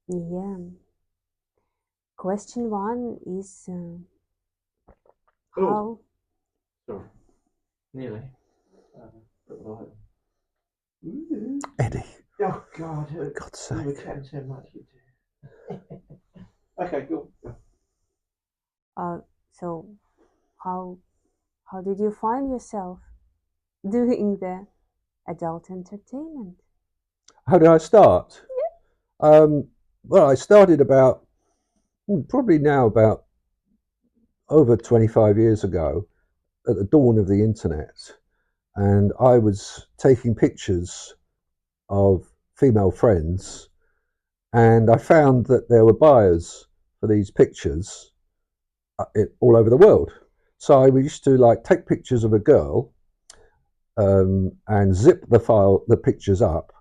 Yeah. Question one is Oh, how. sorry. Nearly. But right. Ooh. Eddie, Oh, God. for God's We were sake. chatting so much, you two. Okay, cool. Uh, so how how did you find yourself doing the adult entertainment? How did I start? Well, I started about probably now about over 25 years ago at the dawn of the internet, and I was taking pictures of female friends, and I found that there were buyers for these pictures all over the world. So I used to like take pictures of a girl and zip the pictures up,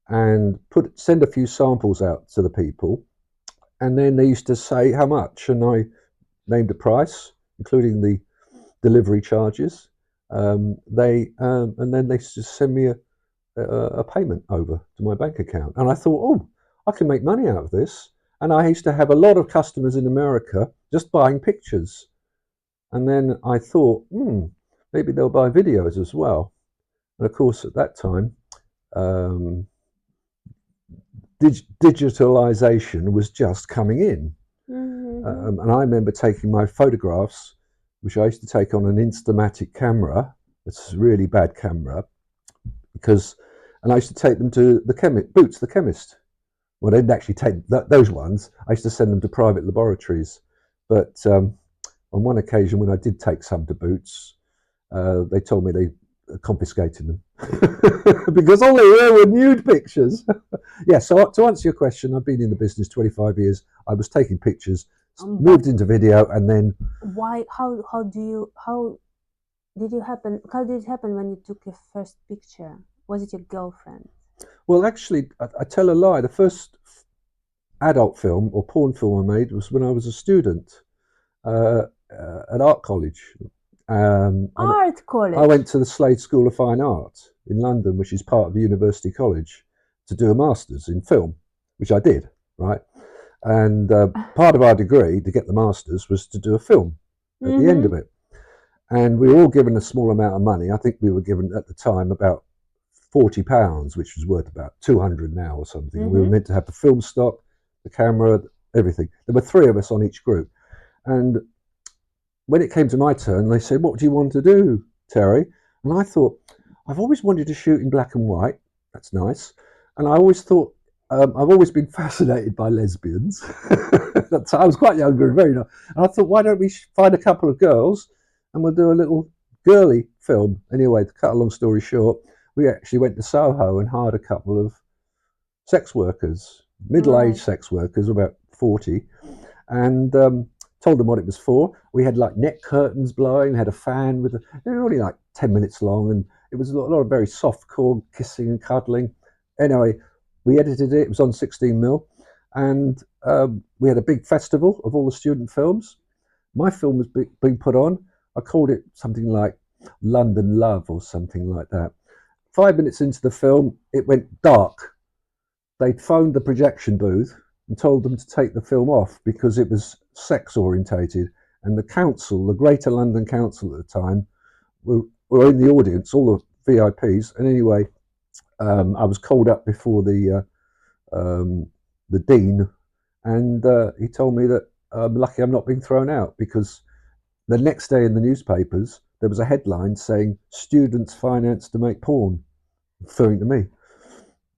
and send a few samples out to the people, and then they used to say how much, and I named a price, including the delivery charges. They and then they just send me a payment over to my bank account, and I thought, oh, I can make money out of this. And I used to have a lot of customers in America just buying pictures, and then I thought, maybe they'll buy videos as well. And of course, at that time, um, digitalization was just coming in. Mm-hmm. And I remember taking my photographs, which I used to take on an Instamatic camera. It's a really bad camera because, and I used to take them to the chemist, Boots, the chemist. Well, I didn't actually take those ones. I used to send them to private laboratories. But on one occasion, when I did take some to Boots, they told me they confiscated them because all they were nude pictures. Yeah, so to answer your question, I've been in the business 25 years. I was taking pictures, But moved into video, and then, why? How did you happen? How did it happen when you took your first picture? Was it your girlfriend? well, actually, I tell a lie. The first adult film or porn film I made was when I was a student uh, at art college. And Art I college. went to the Slade School of Fine Art in London, which is part of University College, to do a master's in film, which I did, right? And part of our degree to get the master's was to do a film at the end Mm-hmm. of it. And we were all given a small amount of money. I think we were given at the time about £40, which was worth about 200 now or something. And we were Mm-hmm. meant to have the film stock, the camera, everything. There were three of us on each group. And when it came to my turn, they said, "What do you want to do, Terry?" And I thought, I've always wanted to shoot in black and white. That's nice. And I always thought, I've always been fascinated by lesbians. I was quite younger and very young. And I thought, why don't we find a couple of girls and we'll do a little girly film? Anyway, to cut a long story short, we actually went to Soho and hired a couple of sex workers, middle-aged Right. sex workers, about 40, and told them what it was for. We had like net curtains blowing, had a fan with they were only like 10 minutes long, and it was a lot of very soft core kissing and cuddling. Anyway, we edited it. It was on 16 mil, and we had a big festival of all the student films. My film was being put on. I called it something like London Love or something like that. 5 minutes into the film, it went dark. They'd phoned the projection booth and told them to take the film off because it was sex orientated. And the council, the Greater London Council at the time, were in the audience, all the VIPs. And anyway, I was called up before the dean, and he told me that I'm lucky I'm not being thrown out because the next day in the newspapers there was a headline saying students financed to make porn, referring to me.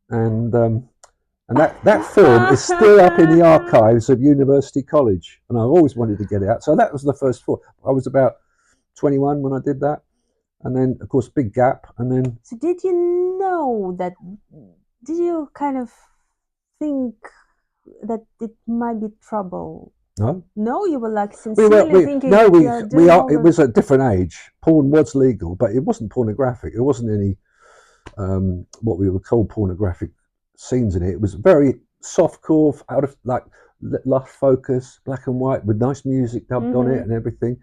And that film is still up in the archives of University College, and I've always wanted to get it out. So that was the first four. I was about 21 when I did that, and then of course big gap, and then So did you know that? Did you kind of think that it might be trouble? no, No, you were like we were sincerely we thinking no you're we doing are. all It the. was a different age. Porn was legal, but it wasn't pornographic. It wasn't any what we would call pornographic scenes in it. It was very soft core, out of like lush focus, black and white with nice music dubbed on it Mm-hmm. and everything.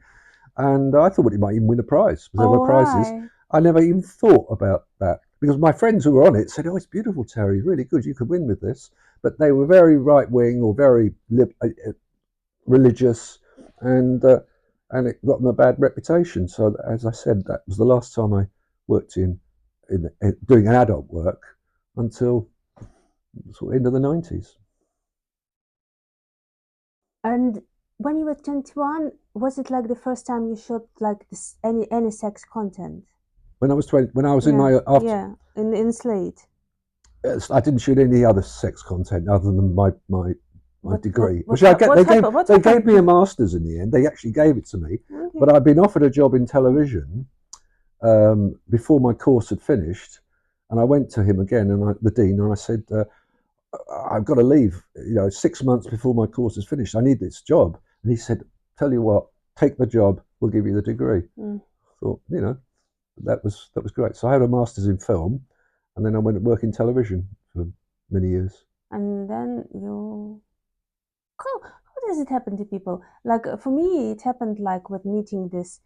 And I thought it might even win a prize because there were All prizes. right. I never even thought about that. because my friends who were on it said, "Oh, it's beautiful, Terry, really good. You could win with this." But they were very right wing or very religious, and it got them a bad reputation. So, as I said, that was the last time I worked in doing adult work until sort of end of the 90s. And when you were 21, was it like the first time you shot like this, any sex content? When I was 20, when I was in Yeah, my after, yeah, in Slate. I didn't shoot any other sex content other than my degree. What They gave happened? me a master's in the end. They actually gave it to me, Okay. but I'd been offered a job in television before my course had finished, and I went to him again, and the dean, and I said, "I've got to leave. 6 months before my course is finished. I need this job." And he said, "Tell you what, take the job. We'll give you the degree." Mm. I thought, that was great. So I had a master's in film, and then I went to work in television for many years. And then you, how does it happen to people? Like for me, it happened like with meeting this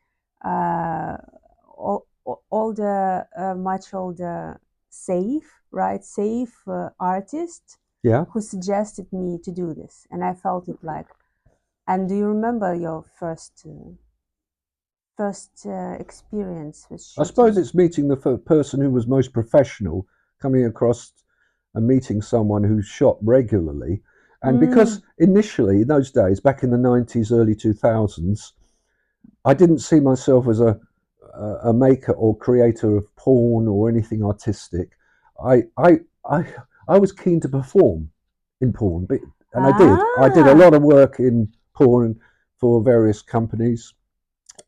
older, much older, safe artist, Yeah. who suggested me to do this, and I felt it like. And do you remember your first experience with shooting? I suppose it's meeting the person who was most professional, coming across and meeting someone who shot regularly. And because initially, in those days, back in the 90s, early 2000s, I didn't see myself as a maker or creator of porn or anything artistic. I was keen to perform in porn, and I did. I did a lot of work in porn for various companies.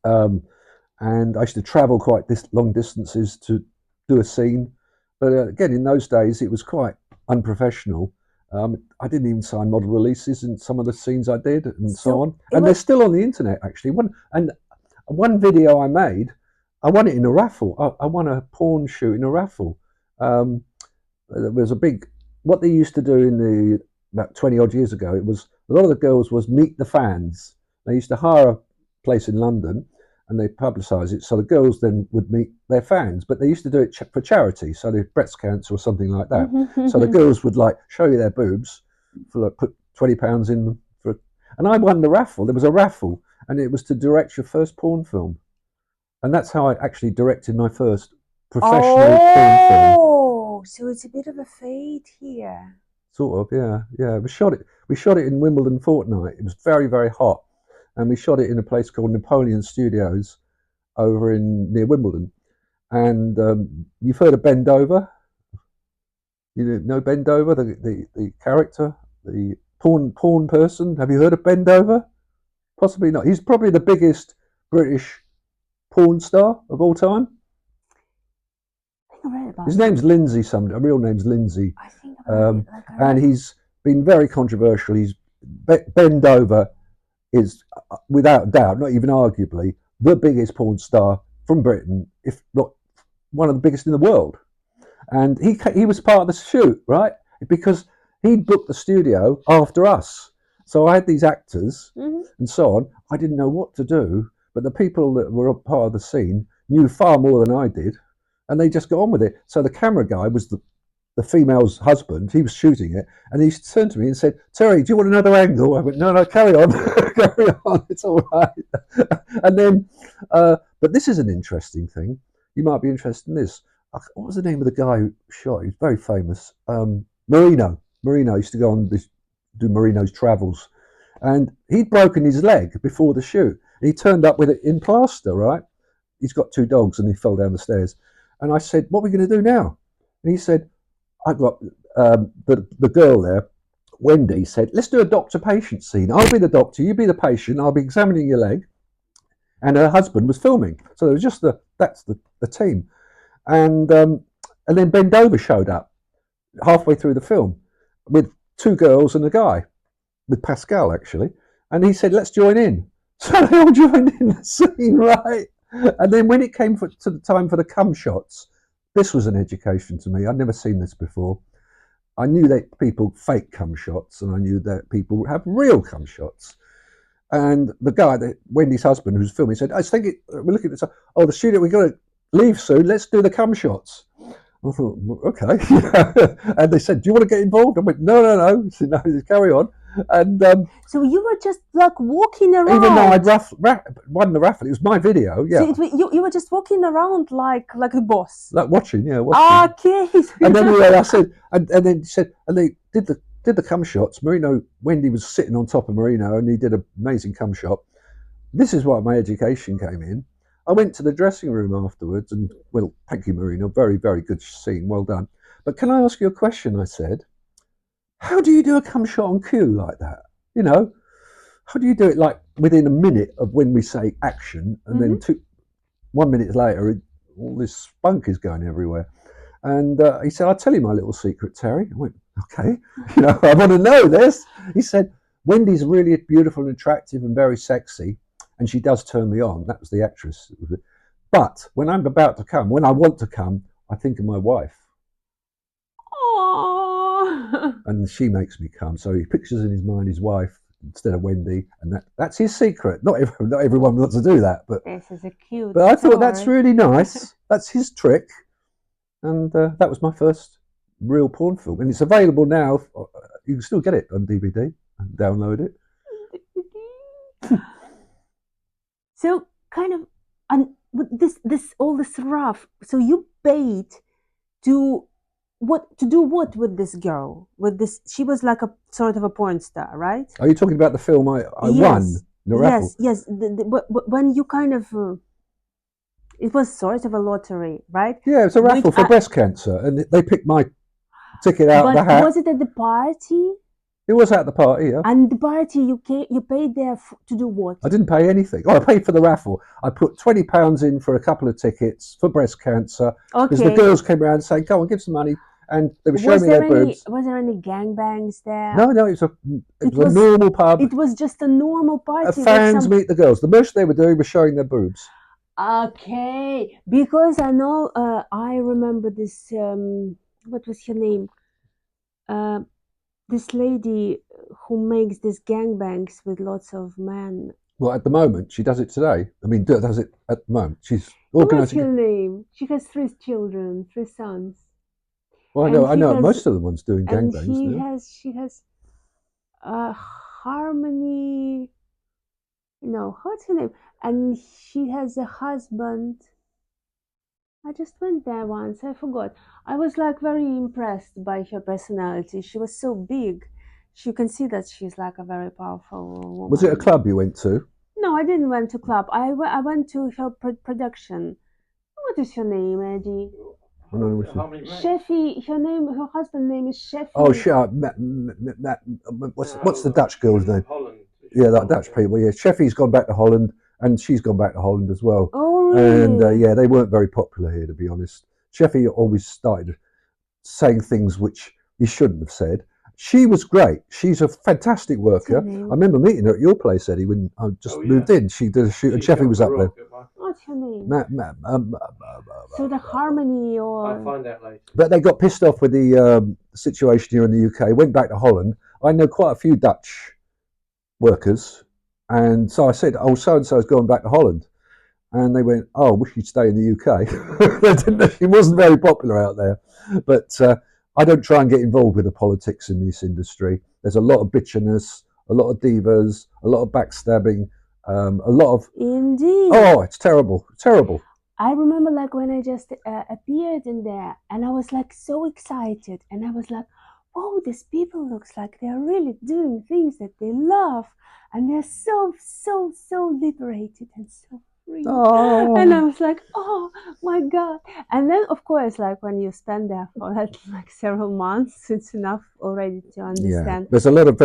And I used to travel quite long distances to do a scene. But again, in those days, it was quite unprofessional. I didn't even sign model releases in some of the scenes I did, and so on. And they're still on the internet, actually. One video I made, I won it in a raffle. I won a porn shoot in a raffle. There was a big, what they used to do about 20 odd years ago, it was, a lot of the girls was meet the fans. They used to hire a place in London, and they publicise it, so the girls then would meet their fans. But they used to do it for charity, so the breast cancer or something like that. So the girls would like show you their boobs, for like, put £20 in them and I won the raffle. There was a raffle, and it was to direct your first porn film, and that's how I actually directed my first professional porn film. Oh, so it's a bit of a fate here. Sort of, yeah. We shot it in Wimbledon Fortnight. It was very, very hot. And we shot it in a place called Napoleon Studios over near Wimbledon. And you've heard of Ben Dover? You know Ben Dover, the character, the porn person? Have you heard of Ben Dover? Possibly not. He's probably the biggest British porn star of all time. I think I read about His name's Lindsay. Her real name's Lindsay. I think and he's been very controversial. Ben Dover is, without doubt, not even arguably, the biggest porn star from Britain, if not one of the biggest in the world. And he was part of the shoot, right? Because he'd booked the studio after us. So I had these actors and so on. I didn't know what to do, but the people that were a part of the scene knew far more than I did, and they just got on with it. So the camera guy was the female's husband. He was shooting it, and he turned to me and said, "Terry, do you want another angle?" I went, "No, carry on, carry on. It's all right." And then, but this is an interesting thing. You might be interested in this. What was the name of the guy who shot? He was very famous. Marino used to go on do Marino's travels, and he'd broken his leg before the shoot. He turned up with it in plaster, right? He's got 2 dogs, and he fell down the stairs. And I said, "What are we going to do now?" And he said, "I got the girl there, Wendy, said, let's do a doctor-patient scene. I'll be the doctor, you be the patient. I'll be examining your leg." And her husband was filming, so it was just that's the team. And then Ben Dover showed up halfway through the film with 2 girls and a guy, with Pascal actually, and he said, "Let's join in." So they all joined in the scene, right? And then when it came to the time for the cum shots, this was an education to me. I'd never seen this before. I knew that people fake cum shots, and I knew that people have real cum shots. And the guy, Wendy's husband, who's filming, said, "I think we're looking at this. Oh, the studio, we've got to leave soon. Let's do the cum shots." I thought, okay. And they said, do you want to get involved? I went, no. I said, no, just carry on. And So you were just like walking around. even though I'd won the raffle, it was my video, yeah. So you were just walking around like a boss. Like watching. Okay. And anyway, I said, and then she said, and they did the cum shots. Wendy was sitting on top of Marino, and he did an amazing cum shot. This is why my education came in. I went to the dressing room afterwards, and well, thank you, Marino. Very, very good scene. Well done. But can I ask you a question? I said, how do you do a cum shot on cue like that? You know, how do you do it like within a minute of when we say action, and then 1 minute later, all this spunk is going everywhere? And he said, I'll tell you my little secret, Terry. I went, okay, I want to know this. He said, Wendy's really beautiful and attractive and very sexy, and she does turn me on. That was the actress. But when I'm about to come, when I want to come, I think of my wife. Aww. And she makes me come. So he pictures in his mind his wife instead of Wendy, and that's his secret. Not everyone wants to do that, but This is a cute But I thought story. that's really nice. That's his trick. And that was my first real porn film. And it's available now. You can still get it on DVD and download it. So kind of, and this all this rough. So you paid to do what with this girl? With this, she was like a sort of a porn star, right? Are you talking about the film I Yes. won in the raffle? Yes. When you kind of, it was sort of a lottery, right? Yeah, it was a raffle for breast cancer, and they picked my ticket out of the But hat. was it at the party? It was at the party, yeah. And the party you paid there to do what? I didn't pay anything. Oh, I paid for the raffle. I put £20 in for a couple of tickets for breast cancer. Because the girls came around saying, "Go on, give some money," and they were showing me their boobs. Was there any gangbangs there? No, it was a normal pub. It was just a normal party. Fans meet the girls. The most they were doing was showing their boobs. Okay, because I know, I remember this. What was her name? This lady who makes these gangbangs with lots of men. Well, at the moment, she does it today. I mean, does it at the moment. She's What's organising. her name? She has 3 children, 3 sons. Well, I know most of the ones doing gangbangs now. She has Harmony. No, what's her name? And she has a husband. I just went there once. I forgot. I was like very impressed by her personality. She was so big. You can see that she's like a very powerful woman. Was it a club you went to? No, I didn't went to club. I went to her production. What is her name, Eddie? Sheffy. Her husband's name is Sheffy. Oh, shut up. What's the Dutch girl's name? Holland. Yeah, that Dutch people. Yeah, Sheffy's gone back to Holland, and she's gone back to Holland as well. Oh, really? And yeah, they weren't very popular here, to be honest. Sheffy always started saying things which he shouldn't have said. She was great. She's a fantastic worker. I remember meeting her at your place, Eddie, when I just moved in. She did a shoot, and Sheffy was up there. What's her name? So the Harmony or... I'll find out later. But they got pissed off with the situation here in the UK, went back to Holland. I know quite a few Dutch workers, and so I said, oh, so-and-so's going back to Holland. And they went, oh, wish you'd stay in the UK. It wasn't very popular out there. But I don't try and get involved with the politics in this industry. There's a lot of bitterness, a lot of divas, a lot of backstabbing, a lot of... Indeed. Oh, it's terrible, terrible. I remember like when I just appeared in there, and I was like so excited, and I was like, whoa, these people looks like they're really doing things that they love, and they're so liberated and so free. Oh. And I was like, oh my God. And then of course, like when you spend there for like several months, it's enough already to understand. Yeah. There's a lot of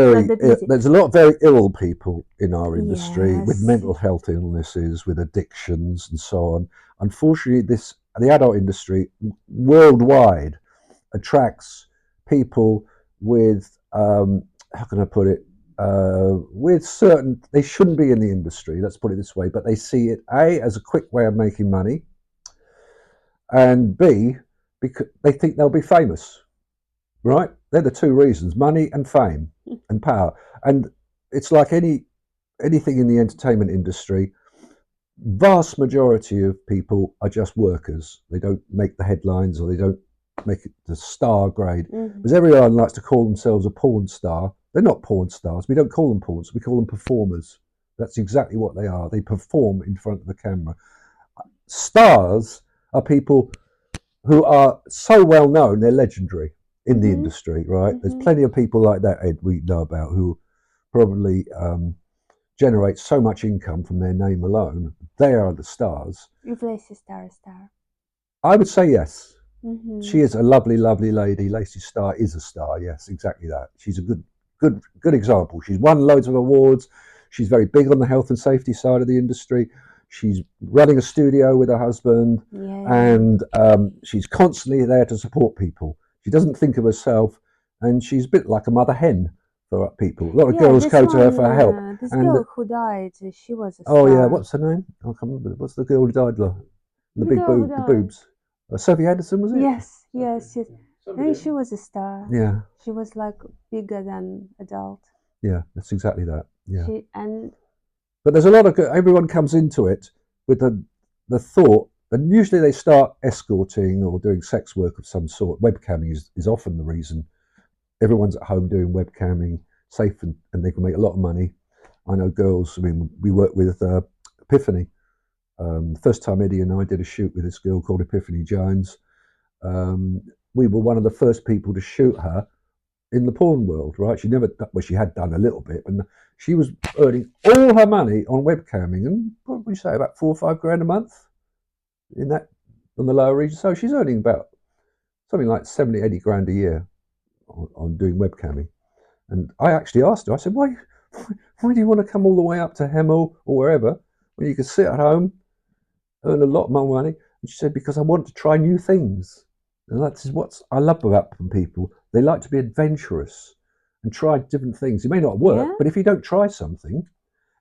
very ill people in our industry, Yes. with mental health illnesses, with addictions and so on. Unfortunately, the adult industry worldwide attracts people with how can I put it, with certain, they shouldn't be in the industry, let's put it this way, but they see it A, as a quick way of making money, and B, because they think they'll be famous, right? They're the 2 reasons: money and fame and power. And it's like anything in the entertainment industry, vast majority of people are just workers. They don't make the headlines, or they don't make it the star grade. Mhm. Because everyone likes to call themselves a porn star. They're not porn stars. We don't call them porns. We call them performers. That's exactly what they are. They perform in front of the camera. Stars are people who are so well known, they're legendary in the industry, right? There's plenty of people like that, Ed, we know about, who probably generate so much income from their name alone. They are the stars. Is Lacey Star a star? I would say yes. Mhm. She is a lovely, lovely lady. Lacey Starr is a star. Yes, exactly that. She's a good example. She's won loads of awards. She's very big on the health and safety side of the industry. She's running a studio with her husband, Yeah. and she's constantly there to support people. She doesn't think of herself, and she's a bit like a mother hen for people. A lot of girls this go to her one, for help. This And girl who died, she was a oh star. yeah, what's her name? I can't remember. What's the girl who died? The The big girl who the died. boobs. Sophie Anderson, was it? Yes, yes, yes. I Somebody think she was a star. Yeah, She was like bigger than adult. yeah, that's exactly that. Yeah. And But there's a lot of everyone comes into it with the thought, and usually they start escorting or doing sex work of some sort. Webcamming is often the reason. Everyone's at home doing webcamming, safe, and they can make a lot of money. I know girls. I mean, we work with Epiphany. The first time Eddie and I did a shoot with this girl called Epiphany Jones, we were one of the first people to shoot her in the porn world, right? She never, well, she had done a little bit, but she was earning all her money on webcamming, and what would you say, about 4 or 5 grand a month in that, on the lower region. So she's earning about something like 70, 80 grand a year on doing webcamming. And I actually asked her, I said, why do you want to come all the way up to Hemel or wherever when you can sit at home, earn a lot more money? And she said, because I want to try new things. And that's what I love about people. They like to be adventurous and try different things. It may not work, Yeah. but if you don't try something,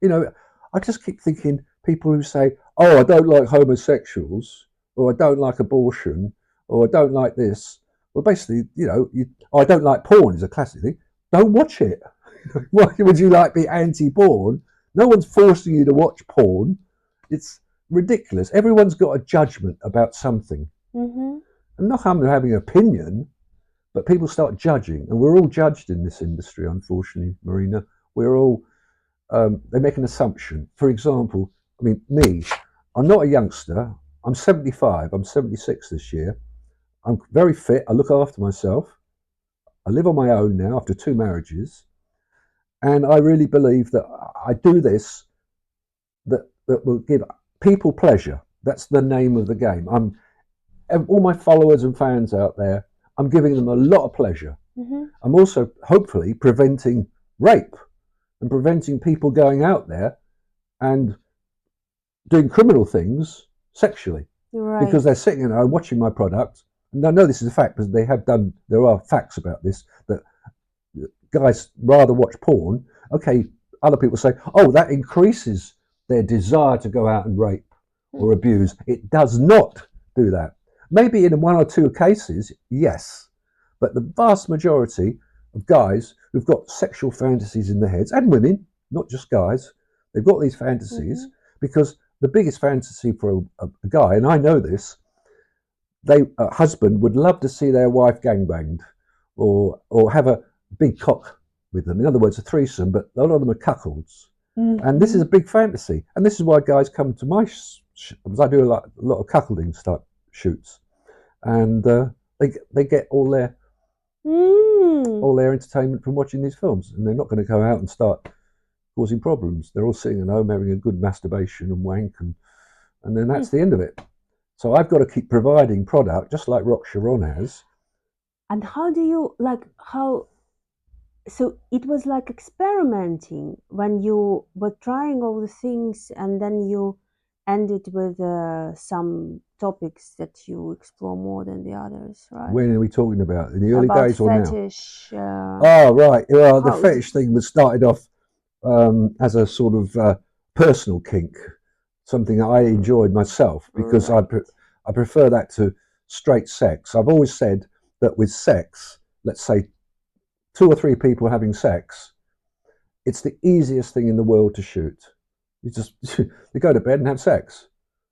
I just keep thinking people who say, oh, I don't like homosexuals, or I don't like abortion, or I don't like this. Well, basically, I don't like porn is a classic thing. Don't watch it. Why would you be anti-porn? No one's forcing you to watch porn. It's ridiculous. Everyone's got a judgment about something. Mm-hmm. I'm not having an opinion, but people start judging, and we're all judged in this industry, unfortunately, Marina. We're all, they make an assumption. For example, I mean, me, I'm not a youngster. I'm 75. I'm 76 this year. I'm very fit. I look after myself. I live on my own now after 2 marriages. And I really believe that I do this that will give people pleasure. That's the name of the game. All my followers and fans out there, I'm giving them a lot of pleasure. Mm-hmm. I'm also hopefully preventing rape and preventing people going out there and doing criminal things sexually. Right. Because they're sitting at home watching my product. And I know this is a fact because there are facts about this, that guys rather watch porn. Okay, other people say, oh, that increases their desire to go out and rape or abuse. It does not do that. Maybe in 1 or 2 cases, yes. But the vast majority of guys who've got sexual fantasies in their heads, and women, not just guys, they've got these fantasies because the biggest fantasy for a guy, and I know this, a husband would love to see their wife gangbanged or have a big cock with them. In other words, a threesome, but a lot of them are cuckolds. Mm-hmm. And this is a big fantasy. And this is why guys come to my because I do a lot of cuckolding type shoots. And they get all their entertainment from watching these films. And they're not going to go out and start causing problems. They're all sitting at home having a good masturbation and wank, and then that's the end of it. So I've got to keep providing product, just like Rock Sharon has. And how do you so it was like experimenting when you were trying all the things, and then you ended with some topics that you explore more than the others, right? When are we talking about? In the early About days or now? fetish. Oh, right. Well, the fetish thing was started off as a sort of personal kink, something I enjoyed myself because I prefer that to straight sex. I've always said that with sex, let's say 2 or 3 people having sex, it's the easiest thing in the world to shoot. You just you go to bed and have sex.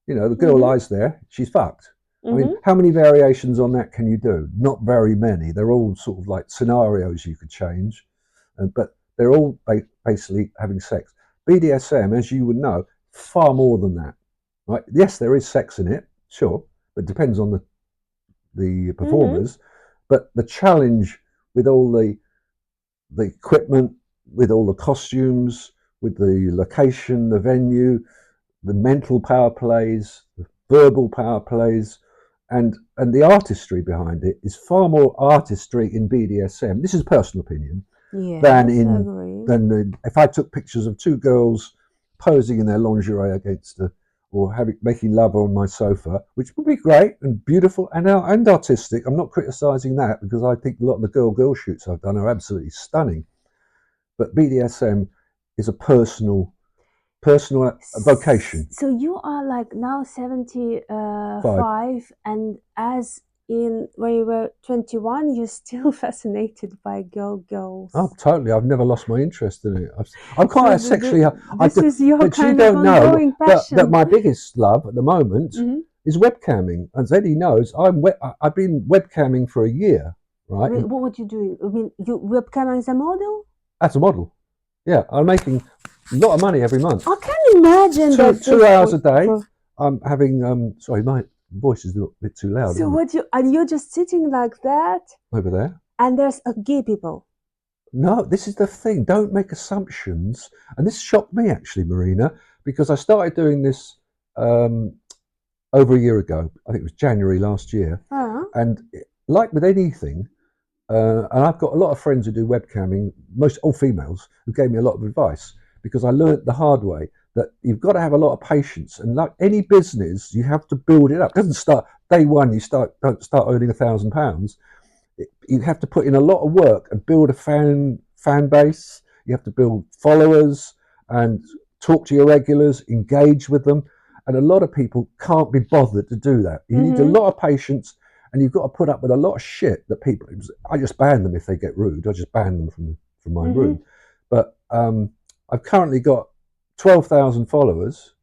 The girl lies there, she's fucked. I mean, how many variations on that can you do? Not very many. They're all sort of like scenarios you could change, but they're all basically having sex. BDSM, as you would know, far more than that. Right? Yes, there is sex in it, sure, but it depends on the performers. But the challenge with all the equipment, with all the costumes, with the location, the venue, the mental power plays, the verbal power plays, and the artistry behind it is far more artistry in BDSM. This is personal opinion. Yes, Than if I took pictures of two girls posing in their lingerie against or making love on my sofa, which would be great and beautiful and artistic. I'm not criticising that because I think a lot of the girl shoots I've done are absolutely stunning. But BDSM is a personal vocation. So you are like now 75, and as in when you were 21, you're still fascinated by girls. Oh, totally! I've never lost my interest in it. I'm quite a sexually. This is your but kind you of don't know ongoing passion. that my biggest love at the moment is webcamming. As Eddie knows, I've been webcamming for a year. Right? I mean, what would you do? I mean, you webcam as a model? As a model, yeah. I'm making a lot of money every month. I can imagine that. 2 hours a day. I'm having. Sorry, my voice is a little bit too loud. So are you just sitting like that over there? And there's gay people. No, this is the thing. Don't make assumptions. And this shocked me actually, Marina, because I started doing this over a year ago. I think it was January last year. And like with anything, and I've got a lot of friends who do webcamming, most all females, who gave me a lot of advice because I learned the hard way that you've got to have a lot of patience. And like any business, you have to build it up. It doesn't start day one. You don't start earning £1,000. You have to put in a lot of work and build a fan base. You have to build followers and talk to your regulars, engage with them. And a lot of people can't be bothered to do that. You need a lot of patience, and you've got to put up with a lot of shit that people. I just ban them if they get rude. I just ban them from my room. But I've currently got 12,000 followers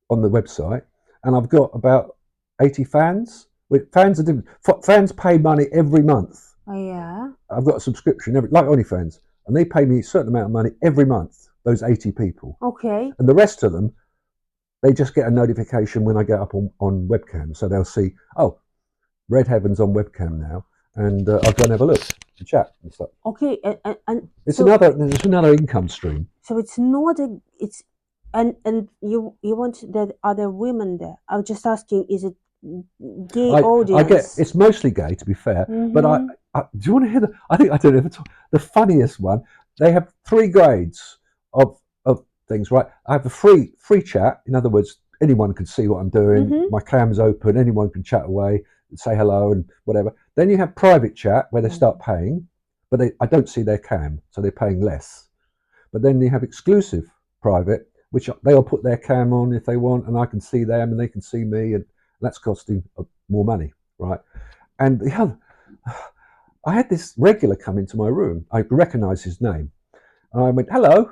on the website, and I've got about 80 fans. Fans are different. Fans pay money every month. Oh yeah. I've got a subscription like OnlyFans, and they pay me a certain amount of money every month. Those 80 people. Okay. And the rest of them, they just get a notification when I get up on webcam, so they'll see, oh, Red Heaven's on webcam now, and I'll go and have a look and chat and stuff. Okay, and it's another income stream. So it's not and you want that other women there? I'm just asking, is it gay audience? I get it's mostly gay, to be fair. But I do you want to hear I think I don't know the funniest one. They have 3 grades of things, right? I have a free chat. In other words, anyone can see what I'm doing. My cam's open. Anyone can chat away, say hello and whatever. Then you have private chat where they start paying, but I don't see their cam, so they're paying less. But then you have exclusive private, which they'll put their cam on if they want, and I can see them and they can see me, and that's costing more money, right? And the other, I had this regular come into my room. I recognised his name, and I went hello,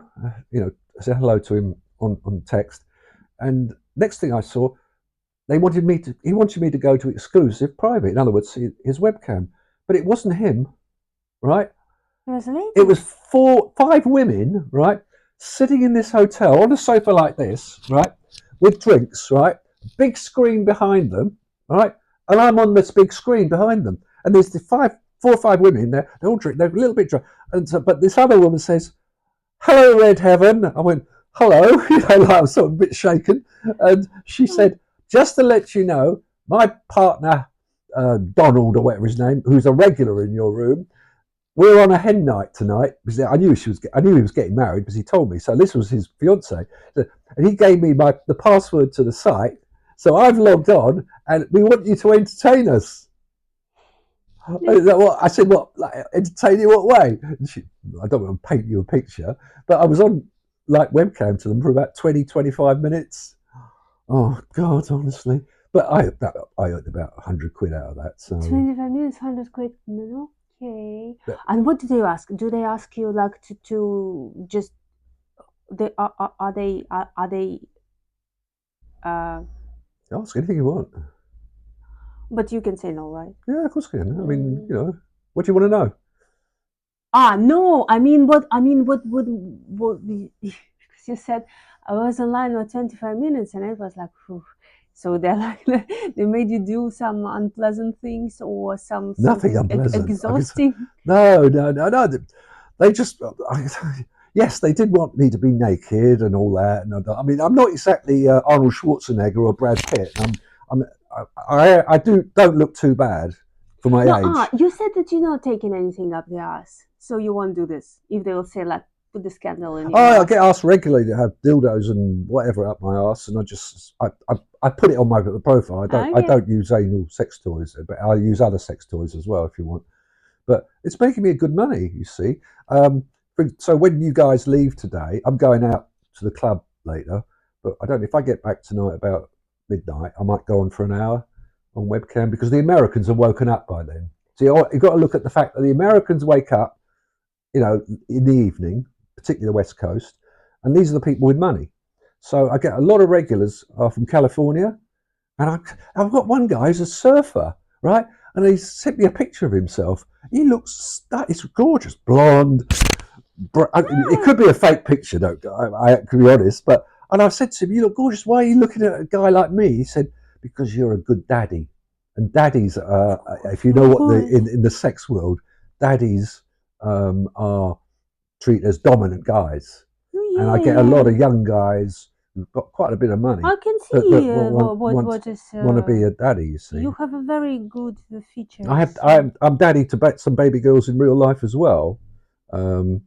I said hello to him on text, and next thing I saw, he wanted me to go to exclusive private. In other words, see his webcam, but it wasn't him, right? It was 5 women, right, sitting in this hotel on a sofa like this, right, with drinks, right, big screen behind them, right, and I'm on this big screen behind them, and there's the 4 or 5 women there. They all drink. They're a little bit drunk, and so, but this other woman says, "Hello, Red Heaven." I went, "Hello." I was sort of a bit shaken, and she said, "Just to let you know, my partner, Donald or whatever his name, who's a regular in your room, we're on a hen night tonight." Because I knew he was getting married because he told me. So this was his fiance, and he gave me the password to the site. So I've logged on, and we want you to entertain us. I said, "What? Like, entertain you what way?" I don't want to paint you a picture, but I was on like webcam to them for about 20-25 minutes. Oh God, honestly. But I earned about 100 quid out of that. So 25 minutes, 100 quid. Okay. And what do they ask? Do they ask you like to just? Are they? Ask anything you want. But you can say no, right? Yeah, of course I can. I mean, you know, what do you want to know? No, I mean, because you said I was online for 25 minutes and it was like, phew. So they're like, they made you do some unpleasant things or Nothing something unpleasant. exhausting. No. They just, yes, they did want me to be naked and all that. And I mean, I'm not exactly Arnold Schwarzenegger or Brad Pitt. I don't look too bad for my No, age. you said that you're not taking anything up the ass, so you won't do this if they will say like put the scandal in your I ass. get asked regularly to have dildos and whatever up my ass, and I put it on my profile. I Okay. don't use anal sex toys, but I use other sex toys as well if you want. But it's making me good money, you see. So when you guys leave today, I'm going out to the club later, but I don't know if I get back tonight about midnight. I might go on for an hour on webcam because the Americans have woken up by then. So you've got to look at the fact that the Americans wake up, you know, in the evening, particularly the West Coast, and these are the people with money. So I get a lot of regulars from California, and I've got one guy who's a surfer, right? And he sent me a picture of himself. He looks, that is gorgeous, blonde. It could be a fake picture, though. I to be honest. But and I said to him, "You look gorgeous. Why are you looking at a guy like me?" He said, "Because you're a good daddy." And daddies, if you know what in the sex world, daddies are treated as dominant guys. And I get a lot of young guys who've got quite a bit of money I can that see want is. to be a daddy. You see, You have a very good features. I'm daddy to some baby girls in real life as well. Um,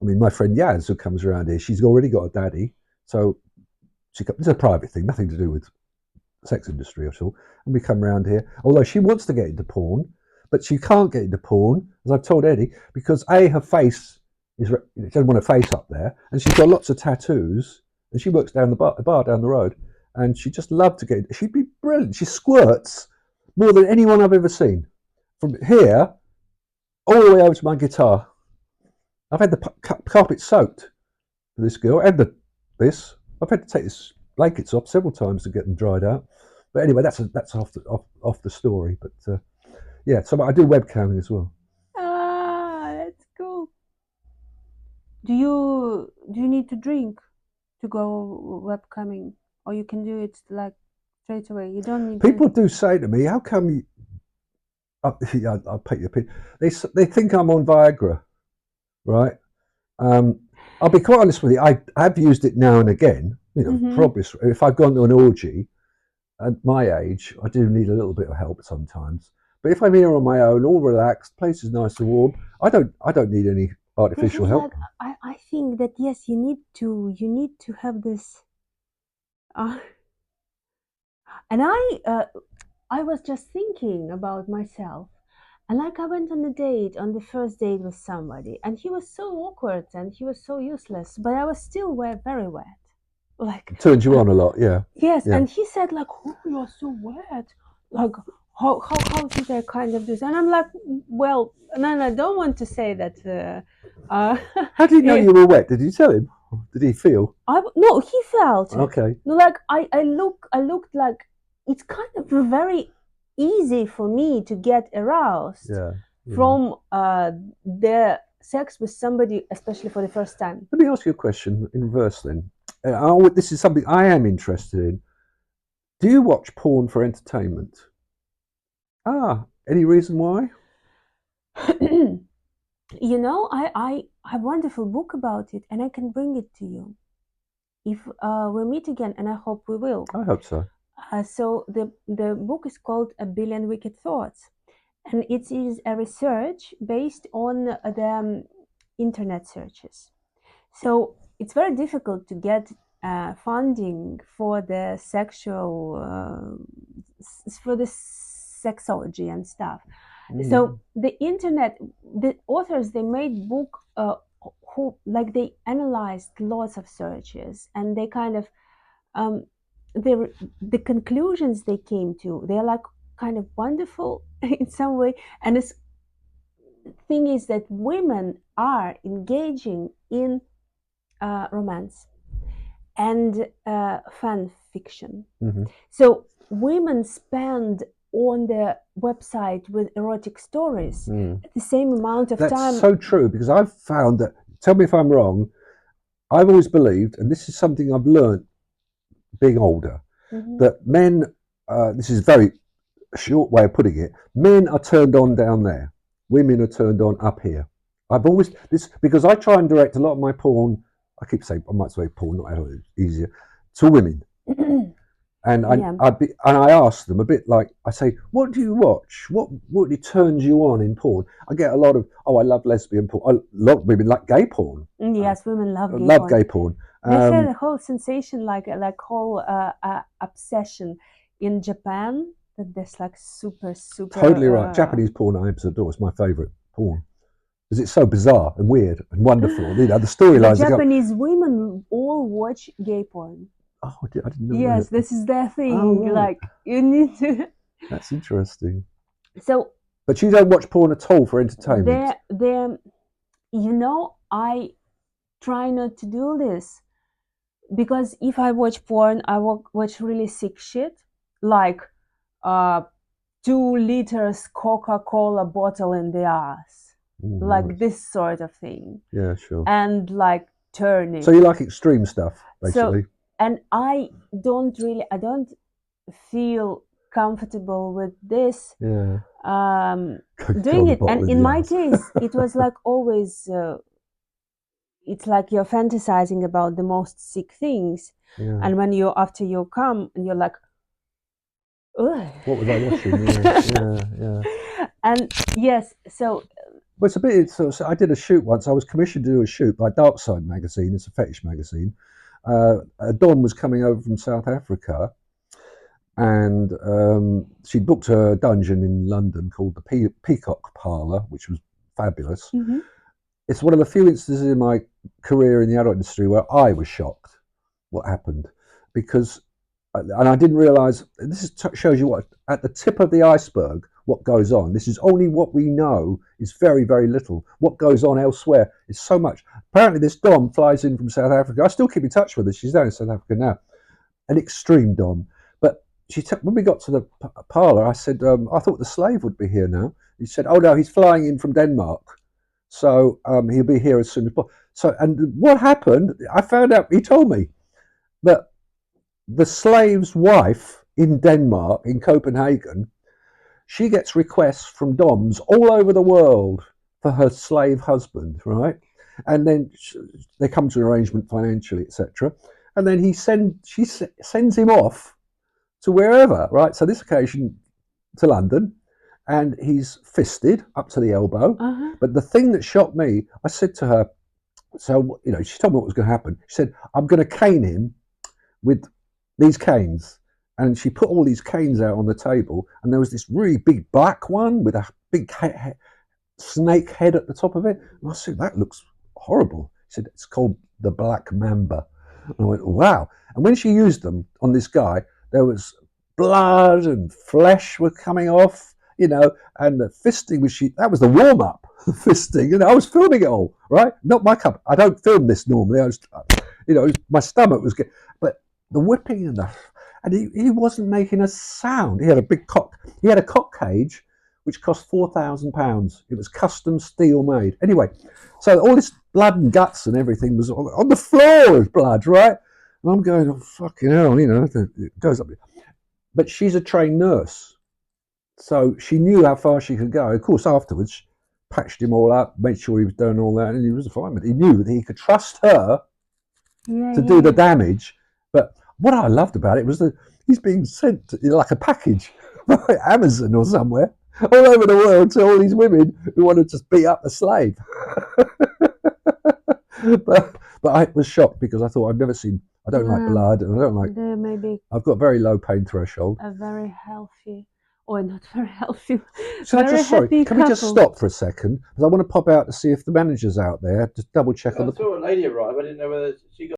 I mean, my friend Yaz, who comes around here, she's already got a daddy, so it's a private thing, nothing to do with the sex industry at all. And we come around here, although she wants to get into porn, but she can't get into porn, as I've told Eddie, because her face is she doesn't want her face up there, and she's got lots of tattoos, and she works down the bar down the road, and she just loved to get into. She'd be brilliant. She squirts more than anyone I've ever seen. From here all the way over to my guitar. I've had the carpet soaked for this girl and this. I've had to take this blankets off several times to get them dried out. But anyway, that's off the story. But yeah, so I do webcamming as well. That's cool. Do you need to drink to go webcamming, or you can do it like straight away? You don't need. People do say to me, "How come you?" I'll paint you a picture. They think I'm on Viagra, right? I'll be quite honest with you. I have used it now and again. You know, for obvious. If I've gone to an orgy at my age, I do need a little bit of help sometimes. But if I'm here on my own, all relaxed, place is nice and warm, I don't need any artificial help. Like, I think that yes, you need to have this. And I was just thinking about myself. And like I went on on the first date with somebody, and he was so awkward and he was so useless, but I was still very wet. Like Turns you on a lot, yeah. yes, Yeah. and he said like, "Oh, you're so wet." Like how did I kind of do this? And I'm like, well, no, I don't want to say that. How did he know you were wet? Did you tell him? Did he feel? No, he felt it. Okay. No, like I looked like it's kind of very easy for me to get aroused from the sex with somebody, especially for the first time. Let me ask you a question in reverse then. This is something I am interested in. Do you watch porn for entertainment? Any reason why? You know, I have a wonderful book about it, and I can bring it to you if we meet again, and I hope we will. I hope so. So the book is called A Billion Wicked Thoughts, and it is a research based on the internet searches. So it's very difficult to get funding for the for the sexology and stuff. So the internet, the authors, they made book who like they analyzed lots of searches, and they kind of the conclusions they came to, they're like kind of wonderful in some way. And the thing is that women are engaging in romance and fan fiction. So women spend on the website with erotic stories Mm. at the same amount of That's time. so true, because I've found that, tell me if I'm wrong, I've always believed, and this is something I've learned being older, Mhm. that men, this is a very short way of putting it, men are turned on down there, women are turned on up here. I've always, this, because I try and direct a lot of my porn, I keep saying, I might say porn, not how it's easier, to women. And Yeah. I ask them a bit like, I say, what do you watch? What turns you on in porn? I get a lot of, oh, I love lesbian porn. A lot of women like gay porn. Yes, women love gay Love porn. gay porn. They had a whole sensation, like whole obsession in Japan. That there's like super. Totally right. Japanese porn I adore. It's my favourite porn because it's so bizarre and weird and wonderful. You know, the The storylines. Japanese women all watch gay porn. Oh, I didn't know Yes, that. this is their thing. Oh, right. Like you need to. That's interesting. So But you don't watch porn at all for entertainment. they're, you know, I try not to do this because if I watch porn, I watch really sick shit, like 2 liters Coca-Cola bottle in the ass, like Nice. this sort of thing, Yeah, sure. and like turning. So you like extreme stuff, basically. So, and I don't feel comfortable with this. Yeah. Doing it, and in my case it was like always it's like you're fantasizing about the most sick things, Yeah. and when after you come and you're like, ugh. What was I watching? Yeah. And yes, so Well, it's a bit. So I did a shoot once. I was commissioned to do a shoot by Dark Side magazine. It's a fetish magazine. Dawn was coming over from South Africa, and she booked a dungeon in London called the Peacock Parlour, which was fabulous. mhm. It's one of the few instances in my career in the adult industry where I was shocked what happened, because, and I didn't realise, this shows you what, at the tip of the iceberg, what goes on. This is only what we know is very, very little. What goes on elsewhere is so much. Apparently this Dom flies in from South Africa. I still keep in touch with her. She's down in South Africa now. An extreme Dom. But when we got to the parlour, I said, I thought the slave would be here now. He said, oh no, he's flying in from Denmark. So he'll be here as soon as possible. So, and what happened, I found out, he told me that the slave's wife in Denmark, in Copenhagen, she gets requests from Doms all over the world for her slave husband, right? And then they come to an arrangement financially, etc. And then she sends him off to wherever, right? So this occasion to London, and he's fisted up to the elbow. But the thing that shocked me, I said to her, so, you know, she told me what was going to happen. She said, I'm going to cane him with these canes. And she put all these canes out on the table, and there was this really big black one with a big snake head at the top of it. And I said, that looks horrible. She said, it's called the Black Mamba. And I went, wow. And when she used them on this guy, there was blood and flesh were coming off, you know, and the fisting that was the warm up, the fisting, and I was filming it all, right? Not my cup. I don't film this normally. I was, you know, my stomach was getting, but the whipping and he wasn't making a sound. He had a big cock. He had a cock cage, which cost £4,000. It was custom steel made. Anyway, so all this blood and guts and everything was on the floor of blood, right? And I'm going, oh, fucking hell, you know, it goes up. But she's a trained nurse, so she knew how far she could go. Of course, afterwards, patched him all up, made sure he was doing all that, and he was fine. But he knew that he could trust her to do the damage. But what I loved about it was that he's being sent like a package by Amazon or somewhere all over the world to all these women who want to just beat up a slave. but I was shocked because I thought I've never seen. I don't like blood, and I don't like. Maybe I've got a very low pain threshold. a very healthy, or not very healthy. So can we just stop for a second? Because I want to pop out to see if the manager's out there. Just double check on the. I saw a lady arrive. I didn't know whether she got.